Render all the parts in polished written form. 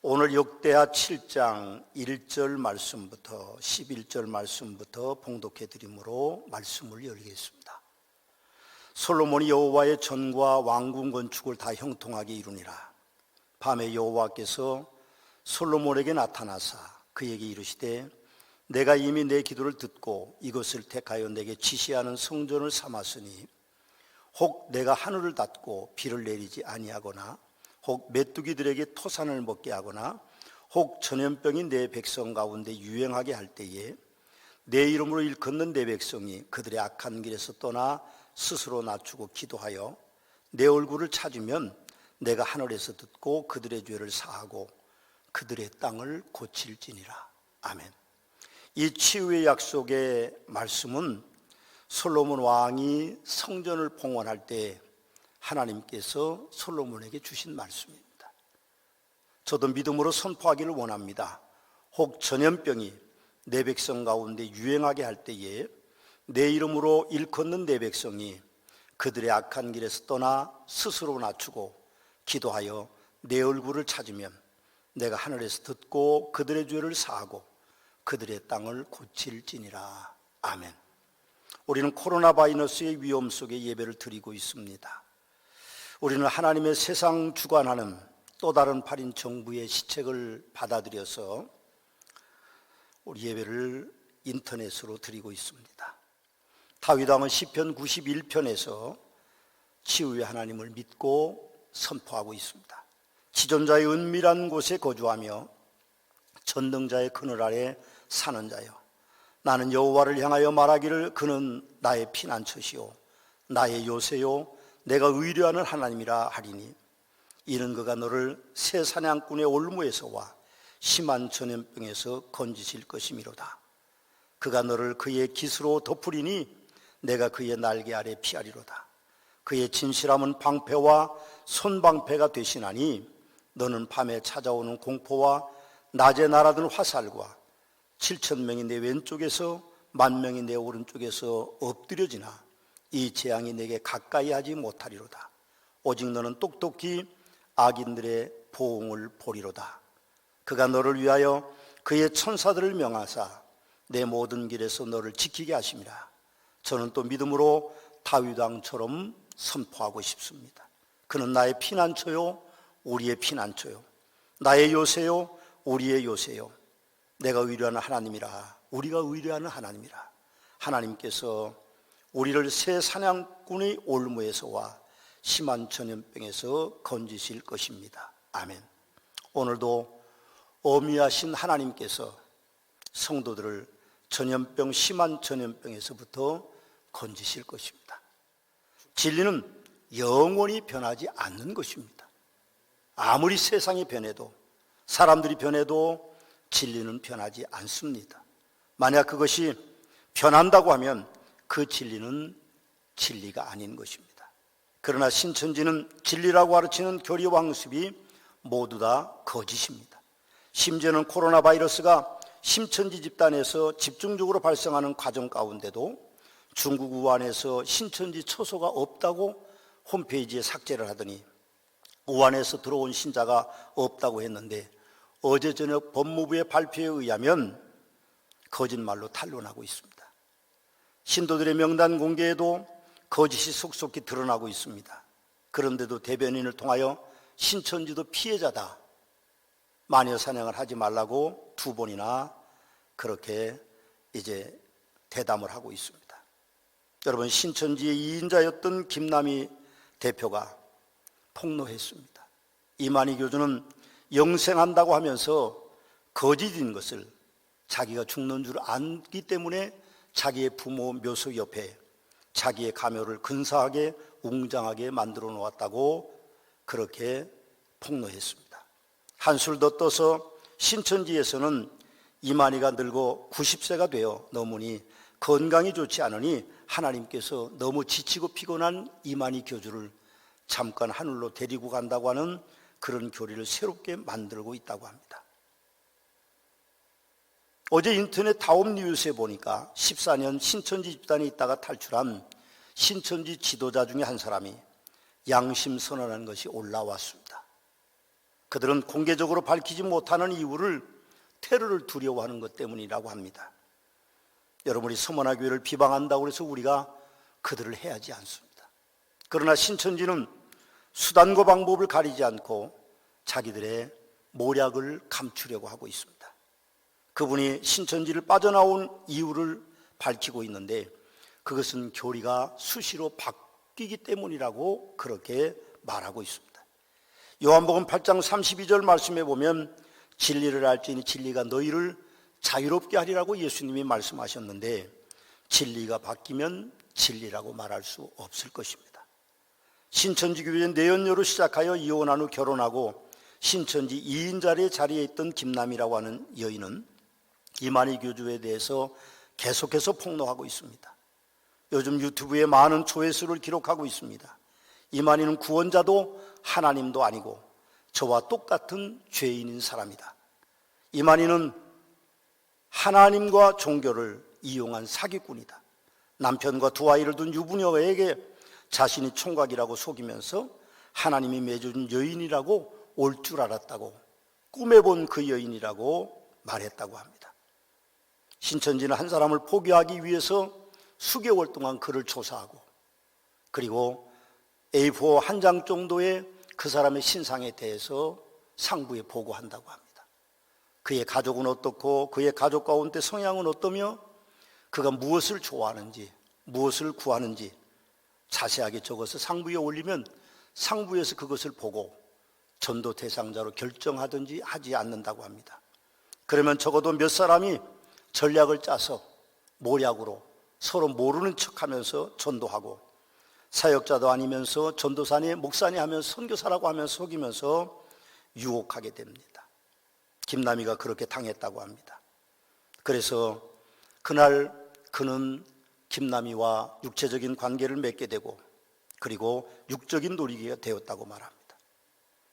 오늘 역대하 7장 1절 말씀부터 11절 말씀부터 봉독해 드림으로 말씀을 열겠습니다. 솔로몬이 여호와의 전과 왕궁 건축을 다 형통하게 이루니라. 밤에 여호와께서 솔로몬에게 나타나사 그에게 이르시되 내가 이미 내 기도를 듣고 이것을 택하여 내게 지시하는 성전을 삼았으니 혹 내가 하늘을 닫고 비를 내리지 아니하거나 혹 메뚜기들에게 토산을 먹게 하거나 혹 전염병이 내 백성 가운데 유행하게 할 때에 내 이름으로 일컫는 내 백성이 그들의 악한 길에서 떠나 스스로 낮추고 기도하여 내 얼굴을 찾으면 내가 하늘에서 듣고 그들의 죄를 사하고 그들의 땅을 고칠지니라. 아멘. 이 치유의 약속의 말씀은 솔로몬 왕이 성전을 봉헌할 때 하나님께서 솔로몬에게 주신 말씀입니다. 저도 믿음으로 선포하기를 원합니다. 혹 전염병이 내 백성 가운데 유행하게 할 때에 내 이름으로 일컫는 내 백성이 그들의 악한 길에서 떠나 스스로 낮추고 기도하여 내 얼굴을 찾으면 내가 하늘에서 듣고 그들의 죄를 사하고 그들의 땅을 고칠지니라. 아멘. 우리는 코로나 바이러스의 위험 속에 예배를 드리고 있습니다. 우리는 하나님의 세상 주관하는 또 다른 8인 정부의 시책을 받아들여서 우리 예배를 인터넷으로 드리고 있습니다. 다윗왕은 시편 91편에서 치유의 하나님을 믿고 선포하고 있습니다. 지존자의 은밀한 곳에 거주하며 전능자의 그늘 아래 사는 자여, 나는 여호와를 향하여 말하기를 그는 나의 피난처시요 나의 요새요 내가 의뢰하는 하나님이라 하리니 이는 그가 너를 새 사냥꾼의 올무에서와 심한 전염병에서 건지실 것이미로다. 그가 너를 그의 깃으로 덮으리니 내가 그의 날개 아래 피하리로다. 그의 진실함은 방패와 손방패가 되시나니 너는 밤에 찾아오는 공포와 낮에 날아든 화살과 7,000명이 내 왼쪽에서 10,000명이 내 오른쪽에서 엎드려지나 이 재앙이 내게 가까이 하지 못하리로다. 오직 너는 똑똑히 악인들의 보응을 보리로다. 그가 너를 위하여 그의 천사들을 명하사 내 모든 길에서 너를 지키게 하심이라. 저는 또 믿음으로 다윗 왕처럼 선포하고 싶습니다. 그는 나의 피난처요 우리의 피난처요 나의 요새요 우리의 요새요 내가 의뢰하는 하나님이라. 우리가 의뢰하는 하나님이라. 하나님께서 우리를 새 사냥꾼의 올무에서와 심한 전염병에서 건지실 것입니다. 아멘. 오늘도 어미하신 하나님께서 성도들을 전염병, 심한 전염병에서부터 건지실 것입니다. 진리는 영원히 변하지 않는 것입니다. 아무리 세상이 변해도, 사람들이 변해도 진리는 변하지 않습니다. 만약 그것이 변한다고 하면 그 진리는 진리가 아닌 것입니다. 그러나 신천지는 진리라고 가르치는 교리 왕습이 모두 다 거짓입니다. 심지어는 코로나 바이러스가 신천지 집단에서 집중적으로 발생하는 과정 가운데도 중국 우한에서 신천지 처소가 없다고 홈페이지에 삭제를 하더니 우한에서 들어온 신자가 없다고 했는데 어제 저녁 법무부의 발표에 의하면 거짓말로 탄론하고 있습니다. 신도들의 명단 공개에도 거짓이 속속히 드러나고 있습니다. 그런데도 대변인을 통하여 신천지도 피해자다, 마녀 사냥을 하지 말라고 2번이나 그렇게 이제 대담을 하고 있습니다. 여러분, 신천지의 2인자였던 김남희 대표가 폭로했습니다. 이만희 교주는 영생한다고 하면서 거짓인 것을 자기가 죽는 줄 알기 때문에 자기의 부모 묘소 옆에 자기의 가묘를 근사하게 웅장하게 만들어 놓았다고 그렇게 폭로했습니다. 한술 더 떠서 신천지에서는 이만희가 늙어 90세가 되어 넘으니 건강이 좋지 않으니 하나님께서 너무 지치고 피곤한 이만희 교주를 잠깐 하늘로 데리고 간다고 하는 그런 교리를 새롭게 만들고 있다고 합니다. 어제 인터넷 다음 뉴스에 보니까 14년 신천지 집단에 있다가 탈출한 신천지 지도자 중에 한 사람이 양심 선언한 것이 올라왔습니다. 그들은 공개적으로 밝히지 못하는 이유를 테러를 두려워하는 것 때문이라고 합니다. 여러분이 서머나 교회를 비방한다고 해서 우리가 그들을 해하지 않습니다. 그러나 신천지는 수단과 방법을 가리지 않고 자기들의 모략을 감추려고 하고 있습니다. 그분이 신천지를 빠져나온 이유를 밝히고 있는데 그것은 교리가 수시로 바뀌기 때문이라고 그렇게 말하고 있습니다. 요한복음 8장 32절 말씀에 보면 진리를 알지니 진리가 너희를 자유롭게 하리라고 예수님이 말씀하셨는데 진리가 바뀌면 진리라고 말할 수 없을 것입니다. 신천지 교회 내연녀로 시작하여 이혼한 후 결혼하고 신천지 2인 자리에 있던 김남이라고 하는 여인은 이만희 교주에 대해서 계속해서 폭로하고 있습니다. 요즘 유튜브에 많은 조회수를 기록하고 있습니다. 이만희는 구원자도 하나님도 아니고 저와 똑같은 죄인인 사람이다. 이만희는 하나님과 종교를 이용한 사기꾼이다. 남편과 두 아이를 둔 유부녀에게 자신이 총각이라고 속이면서 하나님이 맺어준 여인이라고 올 줄 알았다고 꿈에 본 그 여인이라고 말했다고 합니다. 신천지는 한 사람을 포기하기 위해서 수개월 동안 그를 조사하고 그리고 A4 한 장 정도의 그 사람의 신상에 대해서 상부에 보고한다고 합니다. 그의 가족은 어떻고 그의 가족 가운데 성향은 어떠며 그가 무엇을 좋아하는지 무엇을 구하는지 자세하게 적어서 상부에 올리면 상부에서 그것을 보고 전도 대상자로 결정하든지 하지 않는다고 합니다. 그러면 적어도 몇 사람이 전략을 짜서 모략으로 서로 모르는 척하면서 전도하고 사역자도 아니면서 전도사니 목사니 하면서 선교사라고 하면서 속이면서 유혹하게 됩니다. 김남희가 그렇게 당했다고 합니다. 그래서 그날 그는 김남희와 육체적인 관계를 맺게 되고 그리고 육적인 놀이기가 되었다고 말합니다.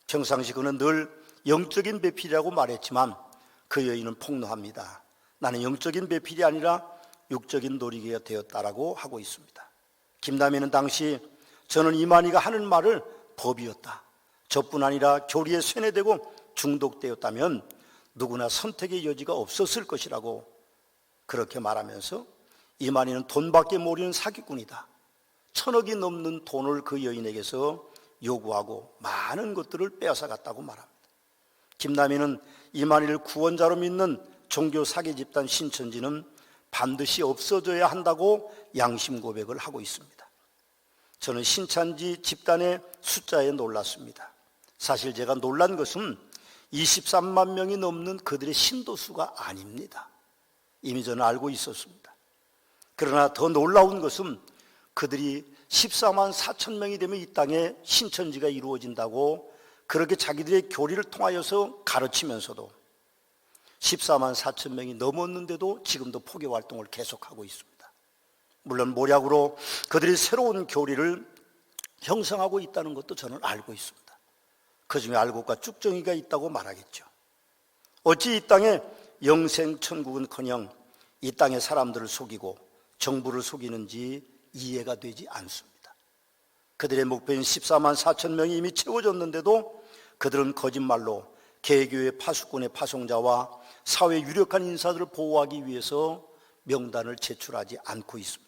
평상시 그는 늘 영적인 배필이라고 말했지만 그 여인은 폭로합니다. 나는 영적인 배필이 아니라 육적인 놀이기가 되었다라고 하고 있습니다. 김남희는 당시 저는 이만희가 하는 말을 법이었다. 저뿐 아니라 교리에 쇠뇌되고 중독되었다면 누구나 선택의 여지가 없었을 것이라고 그렇게 말하면서 이만희는 돈밖에 모르는 사기꾼이다. 1,000억이 넘는 돈을 그 여인에게서 요구하고 많은 것들을 빼앗아갔다고 말합니다. 김남희는 이만희를 구원자로 믿는 종교 사기 집단 신천지는 반드시 없어져야 한다고 양심 고백을 하고 있습니다. 저는 신천지 집단의 숫자에 놀랐습니다. 사실 제가 놀란 것은 23만 명이 넘는 그들의 신도수가 아닙니다. 이미 저는 알고 있었습니다. 그러나 더 놀라운 것은 그들이 14만 4천 명이 되면 이 땅에 신천지가 이루어진다고 그렇게 자기들의 교리를 통하여서 가르치면서도 14만 4천 명이 넘었는데도 지금도 포교 활동을 계속하고 있습니다. 물론 모략으로 그들이 새로운 교리를 형성하고 있다는 것도 저는 알고 있습니다. 그 중에 알곡과 쭉정이가 있다고 말하겠죠. 어찌 이 땅에 영생천국은커녕 이 땅의 사람들을 속이고 정부를 속이는지 이해가 되지 않습니다. 그들의 목표인 14만 4천 명이 이미 채워졌는데도 그들은 거짓말로 개교의 파수꾼의 파송자와 사회의 유력한 인사들을 보호하기 위해서 명단을 제출하지 않고 있습니다.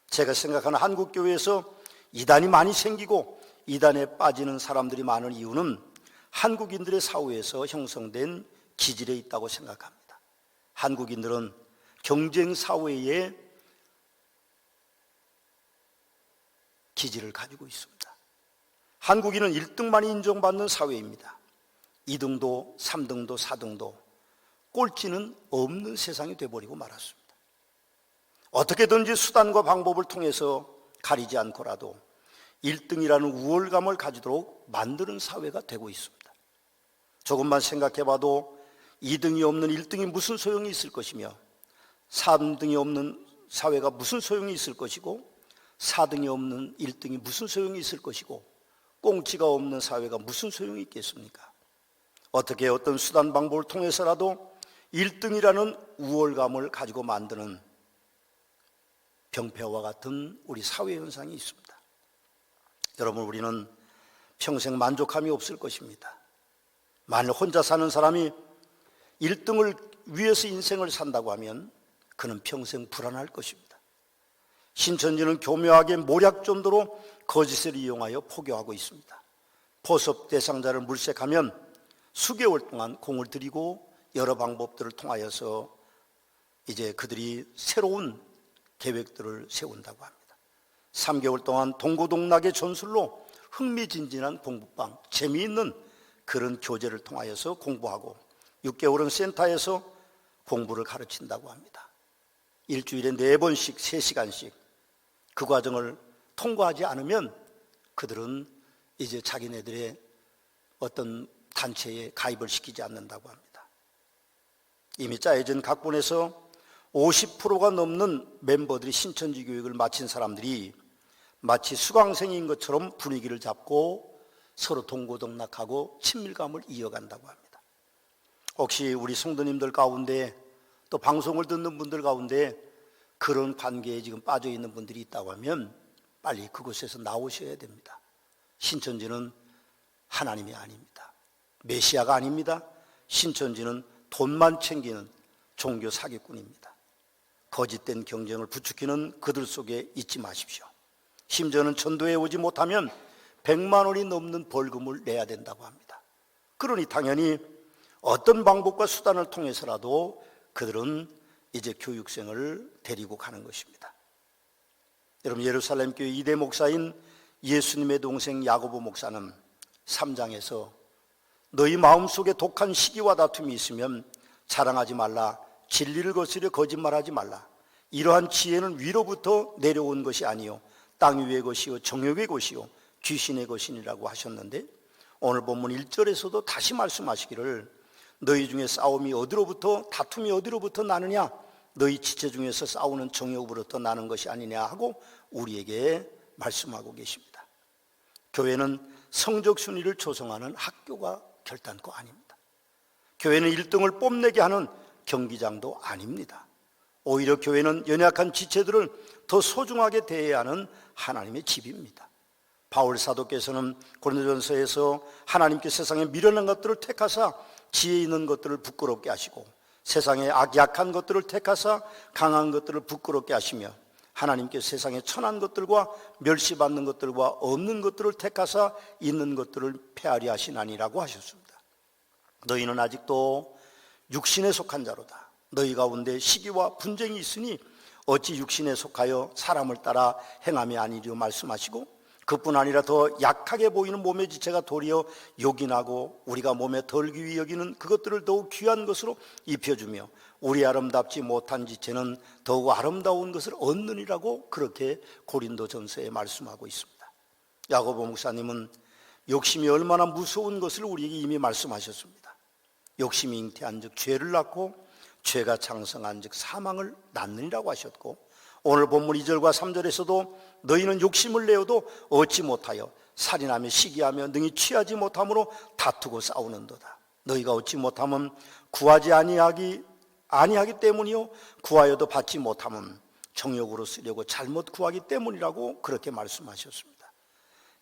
제가 생각하는 한국교회에서 이단이 많이 생기고 이단에 빠지는 사람들이 많은 이유는 한국인들의 사후에서 형성된 기질에 있다고 생각합니다. 한국인들은 경쟁 사회의 기질을 가지고 있습니다. 한국인은 1등만이 인정받는 사회입니다. 2등도 3등도 4등도 꼴찌는 없는 세상이 되어버리고 말았습니다. 어떻게든지 수단과 방법을 통해서 가리지 않고라도 1등이라는 우월감을 가지도록 만드는 사회가 되고 있습니다. 조금만 생각해봐도 2등이 없는 1등이 무슨 소용이 있을 것이며 3등이 없는 사회가 무슨 소용이 있을 것이고 4등이 없는 1등이 무슨 소용이 있을 것이고 꽁치가 없는 사회가 무슨 소용이 있겠습니까? 어떻게 어떤 수단 방법을 통해서라도 1등이라는 우월감을 가지고 만드는 병폐와 같은 우리 사회 현상이 있습니다. 여러분, 우리는 평생 만족함이 없을 것입니다. 만일 혼자 사는 사람이 1등을 위해서 인생을 산다고 하면 그는 평생 불안할 것입니다. 신천지는 교묘하게 모략전도로 거짓을 이용하여 포교하고 있습니다. 포섭 대상자를 물색하면 수개월 동안 공을 들이고 여러 방법들을 통하여서 이제 그들이 새로운 계획들을 세운다고 합니다. 3개월 동안 동고동락의 전술로 흥미진진한 공부방, 재미있는 그런 교재를 통하여서 공부하고 6개월은 센터에서 공부를 가르친다고 합니다. 일주일에 4번씩 3시간씩 그 과정을 통과하지 않으면 그들은 이제 자기네들의 어떤 단체에 가입을 시키지 않는다고 합니다. 이미 짜여진 각본에서 50%가 넘는 멤버들이 신천지 교육을 마친 사람들이 마치 수강생인 것처럼 분위기를 잡고 서로 동고동락하고 친밀감을 이어간다고 합니다. 혹시 우리 성도님들 가운데 또 방송을 듣는 분들 가운데 그런 관계에 지금 빠져 있는 분들이 있다고 하면 빨리 그곳에서 나오셔야 됩니다. 신천지는 하나님이 아닙니다. 메시아가 아닙니다. 신천지는 돈만 챙기는 종교 사기꾼입니다. 거짓된 경쟁을 부추기는 그들 속에 있지 마십시오. 심지어는 전도에 오지 못하면 100만 원이 넘는 벌금을 내야 된다고 합니다. 그러니 당연히 어떤 방법과 수단을 통해서라도 그들은 이제 교육생을 데리고 가는 것입니다. 여러분, 예루살렘 교회 2대 목사인 예수님의 동생 야고보 목사는 3장에서 너희 마음속에 독한 시기와 다툼이 있으면 자랑하지 말라, 진리를 거스려 거짓말하지 말라. 이러한 지혜는 위로부터 내려온 것이 아니요 땅 위의 것이요 정욕의 것이요 귀신의 것이니라고 하셨는데, 오늘 본문 1절에서도 다시 말씀하시기를 너희 중에 싸움이 어디로부터, 다툼이 어디로부터 나느냐, 너희 지체 중에서 싸우는 정욕으로부터 나는 것이 아니냐 하고 우리에게 말씀하고 계십니다. 교회는 성적 순위를 조성하는 학교가 결단코 아닙니다. 교회는 1등을 뽐내게 하는 경기장도 아닙니다. 오히려 교회는 연약한 지체들을 더 소중하게 대해야 하는 하나님의 집입니다. 바울 사도께서는 고린도전서에서 하나님께 세상에 미련한 것들을 택하사 지혜 있는 것들을 부끄럽게 하시고 세상에 약한 것들을 택하사 강한 것들을 부끄럽게 하시며 하나님께 세상에 천한 것들과 멸시받는 것들과 없는 것들을 택하사 있는 것들을 폐하리 하시나니라고 하셨습니다. 너희는 아직도 육신에 속한 자로다. 너희 가운데 시기와 분쟁이 있으니 어찌 육신에 속하여 사람을 따라 행함이 아니리요 말씀하시고, 그뿐 아니라 더 약하게 보이는 몸의 지체가 도리어 요긴하고 우리가 몸에 덜 귀히 여기는 그것들을 더욱 귀한 것으로 입혀주며 우리 아름답지 못한 지체는 더욱 아름다운 것을 얻느니라고 그렇게 고린도전서에 말씀하고 있습니다. 야고보 목사님은 욕심이 얼마나 무서운 것을 우리에게 이미 말씀하셨습니다. 욕심이 잉태한 즉 죄를 낳고 죄가 장성한 즉 사망을 낳느니라고 하셨고, 오늘 본문 2절과 3절에서도 너희는 욕심을 내어도 얻지 못하여 살인하며 시기하며 능히 취하지 못함으로 다투고 싸우는도다. 너희가 얻지 못하면 구하지 아니하기 때문이요 구하여도 받지 못하면 정욕으로 쓰려고 잘못 구하기 때문이라고 그렇게 말씀하셨습니다.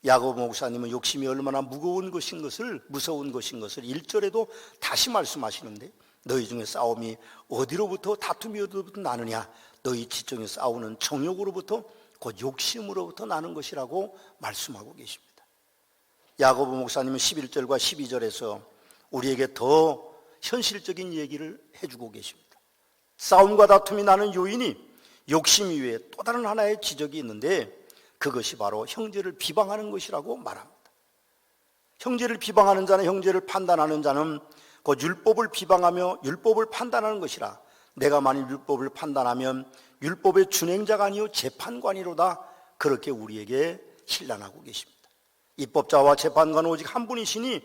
야고보 목사님은 욕심이 얼마나 무서운 것인 것을 1절에도 다시 말씀하시는데, 너희 중에 싸움이 어디로부터, 다툼이 어디로부터 나느냐, 너희 지중에 싸우는 정욕으로부터, 곧 욕심으로부터 나는 것이라고 말씀하고 계십니다. 야고보 목사님은 11절과 12절에서 우리에게 더 현실적인 얘기를 해주고 계십니다. 싸움과 다툼이 나는 요인이 욕심 이외에 또 다른 하나의 지적이 있는데, 그것이 바로 형제를 비방하는 것이라고 말합니다. 형제를 비방하는 자는, 형제를 판단하는 자는 곧 율법을 비방하며 율법을 판단하는 것이라. 내가 만일 율법을 판단하면 율법의 준행자가 아니요 재판관이로다. 그렇게 우리에게 신랑하고 계십니다. 입법자와 재판관은 오직 한 분이시니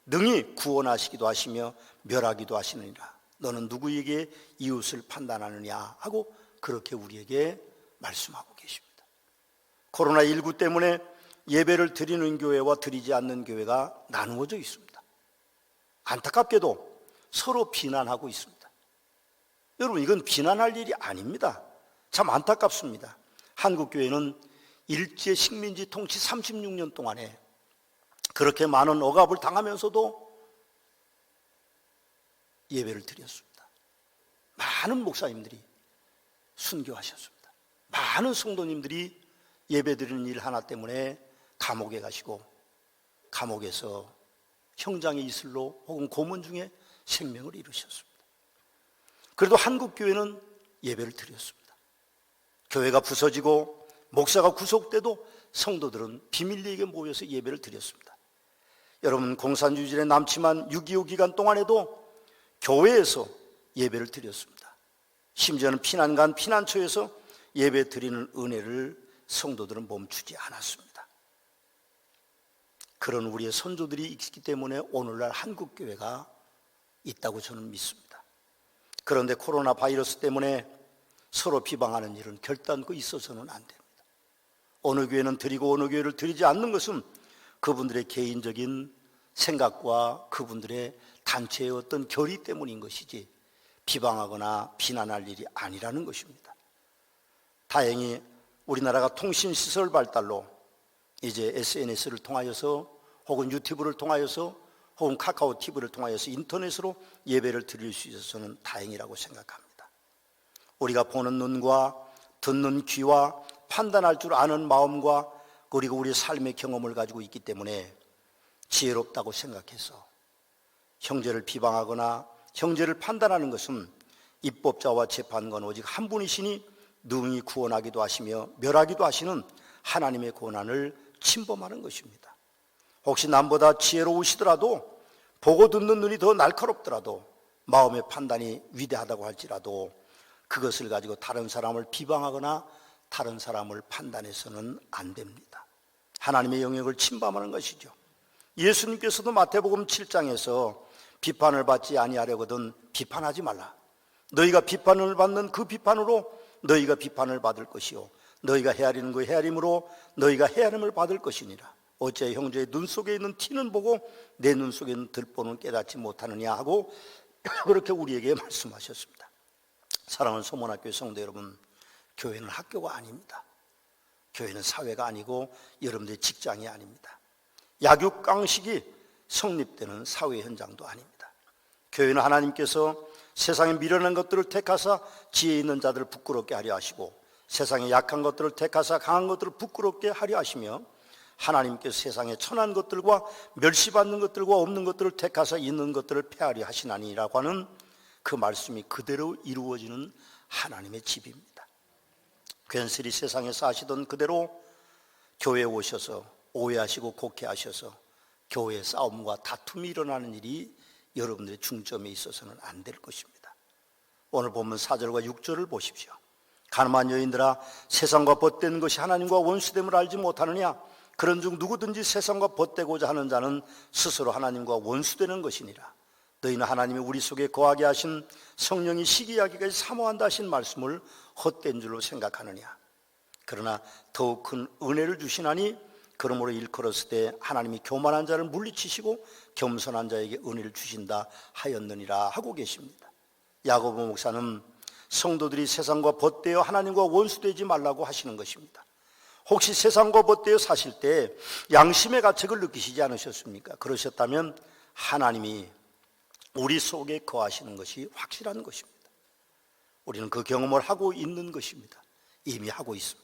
능히 구원하시기도 하시며 멸하기도 하시느니라. 너는 누구에게 이웃을 판단하느냐 하고 그렇게 우리에게 말씀하고 계십니다. 코로나19 때문에 예배를 드리는 교회와 드리지 않는 교회가 나누어져 있습니다. 안타깝게도 서로 비난하고 있습니다. 여러분, 이건 비난할 일이 아닙니다. 참 안타깝습니다. 한국교회는 일제 식민지 통치 36년 동안에 그렇게 많은 억압을 당하면서도 예배를 드렸습니다. 많은 목사님들이 순교하셨습니다. 많은 성도님들이 예배 드리는 일 하나 때문에 감옥에 가시고 감옥에서 형장의 이슬로 혹은 고문 중에 생명을 잃으셨습니다. 그래도 한국교회는 예배를 드렸습니다. 교회가 부서지고 목사가 구속돼도 성도들은 비밀리에 모여서 예배를 드렸습니다. 여러분, 공산주의에 남지만 6.25 기간 동안에도 교회에서 예배를 드렸습니다. 심지어는 피난간 피난처에서 예배 드리는 은혜를 성도들은 멈추지 않았습니다. 그런 우리의 선조들이 있기 때문에 오늘날 한국교회가 있다고 저는 믿습니다. 그런데 코로나 바이러스 때문에 서로 비방하는 일은 결단코 있어서는 안 됩니다. 어느 교회는 드리고 어느 교회를 드리지 않는 것은 그분들의 개인적인 생각과 그분들의 단체의 어떤 결의 때문인 것이지 비방하거나 비난할 일이 아니라는 것입니다. 다행히 우리나라가 통신시설 발달로 이제 SNS를 통하여서 혹은 유튜브를 통하여서 혹은 카카오 TV를 통하여서 인터넷으로 예배를 드릴 수 있어서는 다행이라고 생각합니다. 우리가 보는 눈과 듣는 귀와 판단할 줄 아는 마음과 그리고 우리 삶의 경험을 가지고 있기 때문에 지혜롭다고 생각해서 형제를 비방하거나 형제를 판단하는 것은 입법자와 재판관 오직 한 분이시니 능히 구원하기도 하시며 멸하기도 하시는 하나님의 권한을 침범하는 것입니다. 혹시 남보다 지혜로우시더라도 보고 듣는 눈이 더 날카롭더라도 마음의 판단이 위대하다고 할지라도 그것을 가지고 다른 사람을 비방하거나 다른 사람을 판단해서는 안 됩니다. 하나님의 영역을 침범하는 것이죠. 예수님께서도 마태복음 7장에서 비판을 받지 아니하려거든 비판하지 말라. 너희가 비판을 받는 그 비판으로 너희가 비판을 받을 것이요 너희가 헤아리는 그 헤아림으로 너희가 헤아림을 받을 것이니라. 어째 형제의 눈 속에 있는 티는 보고 내 눈 속에 있는 들보는 깨닫지 못하느냐 하고 그렇게 우리에게 말씀하셨습니다. 사랑하는 소문학교 성도 여러분, 교회는 학교가 아닙니다. 교회는 사회가 아니고 여러분들의 직장이 아닙니다. 약육강식이 성립되는 사회 현장도 아닙니다. 교회는 하나님께서 세상에 미련한 것들을 택하사 지혜 있는 자들을 부끄럽게 하려 하시고 세상에 약한 것들을 택하사 강한 것들을 부끄럽게 하려 하시며 하나님께서 세상에 천한 것들과 멸시받는 것들과 없는 것들을 택하사 있는 것들을 폐하려 하시나니라고 하는 그 말씀이 그대로 이루어지는 하나님의 집입니다. 괜스레 세상에 사시던 그대로 교회에 오셔서 오해하시고 곡해하셔서 교회의 싸움과 다툼이 일어나는 일이 여러분들의 중점에 있어서는 안 될 것입니다. 오늘 본문 4절과 6절을 보십시오. 가늠한 여인들아, 세상과 벗된 것이 하나님과 원수됨을 알지 못하느냐? 그런즉 누구든지 세상과 벗되고자 하는 자는 스스로 하나님과 원수되는 것이니라. 너희는 하나님이 우리 속에 거하게 하신 성령이 시기하기까지 사모한다 하신 말씀을 헛된 줄로 생각하느냐? 그러나 더욱 큰 은혜를 주시나니 그러므로 일컬었을 때 하나님이 교만한 자를 물리치시고 겸손한 자에게 은혜를 주신다 하였느니라 하고 계십니다. 야고보 목사는 성도들이 세상과 벗되어 하나님과 원수되지 말라고 하시는 것입니다. 혹시 세상과 벗되어 사실 때 양심의 가책을 느끼시지 않으셨습니까? 그러셨다면 하나님이 우리 속에 거하시는 것이 확실한 것입니다. 우리는 그 경험을 하고 있는 것입니다. 이미 하고 있습니다.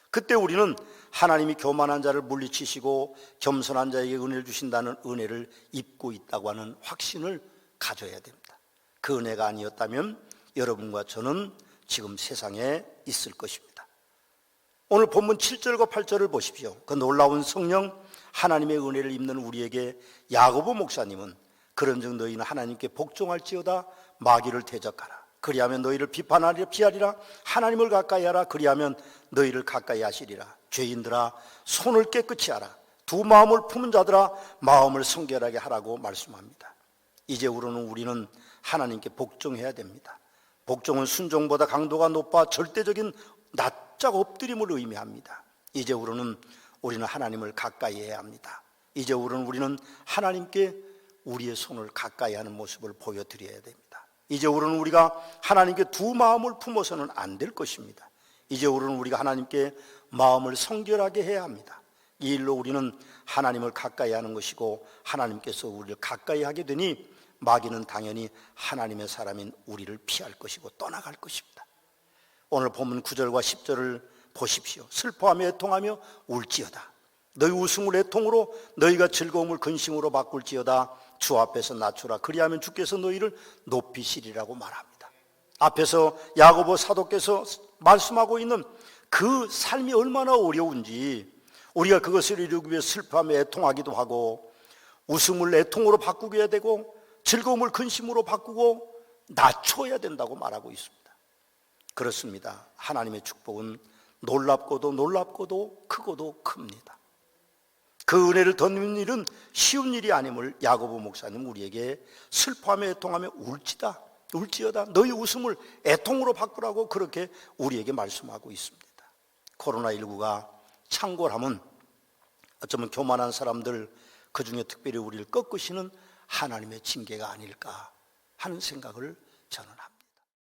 그때 우리는 하나님이 교만한 자를 물리치시고 겸손한 자에게 은혜를 주신다는 은혜를 입고 있다고 하는 확신을 가져야 됩니다. 그 은혜가 아니었다면 여러분과 저는 지금 세상에 있을 것입니다. 오늘 본문 7절과 8절을 보십시오. 그 놀라운 성령 하나님의 은혜를 입는 우리에게 야고보 목사님은 그런즉 너희는 하나님께 복종할지어다 마귀를 대적하라. 그리하면 너희를 비판하리라 피하리라. 하나님을 가까이 하라. 그리하면 너희를 가까이 하시리라. 죄인들아 손을 깨끗이 하라. 두 마음을 품은 자들아 마음을 성결하게 하라고 말씀합니다. 이제부로는 우리는 하나님께 복종해야 됩니다. 복종은 순종보다 강도가 높아 절대적인 납작 엎드림을 의미합니다. 이제부로는 우리는 하나님을 가까이 해야 합니다. 이제부로는 우리는 하나님께 우리의 손을 가까이 하는 모습을 보여드려야 됩니다. 이제부로는 우리가 하나님께 두 마음을 품어서는 안 될 것입니다. 이제부로는 우리가 하나님께 마음을 성결하게 해야 합니다. 이 일로 우리는 하나님을 가까이 하는 것이고 하나님께서 우리를 가까이 하게 되니 마귀는 당연히 하나님의 사람인 우리를 피할 것이고 떠나갈 것입니다. 오늘 본문 9절과 10절을 보십시오. 슬퍼하며 애통하며 울지어다. 너희 웃음을 애통으로 너희가 즐거움을 근심으로 바꿀지어다. 주 앞에서 낮추라. 그리하면 주께서 너희를 높이시리라고 말합니다. 앞에서 야고보 사도께서 말씀하고 있는 그 삶이 얼마나 어려운지, 우리가 그것을 이루기 위해 슬퍼하며 애통하기도 하고, 웃음을 애통으로 바꾸게 해야 되고, 즐거움을 근심으로 바꾸고 낮춰야 된다고 말하고 있습니다. 그렇습니다. 하나님의 축복은 놀랍고도 놀랍고도 크고도 큽니다. 그 은혜를 덧는 일은 쉬운 일이 아님을 야고보 목사님 우리에게 슬퍼하며 애통하며 울지어다 너희 웃음을 애통으로 바꾸라고 그렇게 우리에게 말씀하고 있습니다. 코로나19가 창궐하면 어쩌면 교만한 사람들, 그중에 특별히 우리를 꺾으시는 하나님의 징계가 아닐까 하는 생각을 저는 합니다.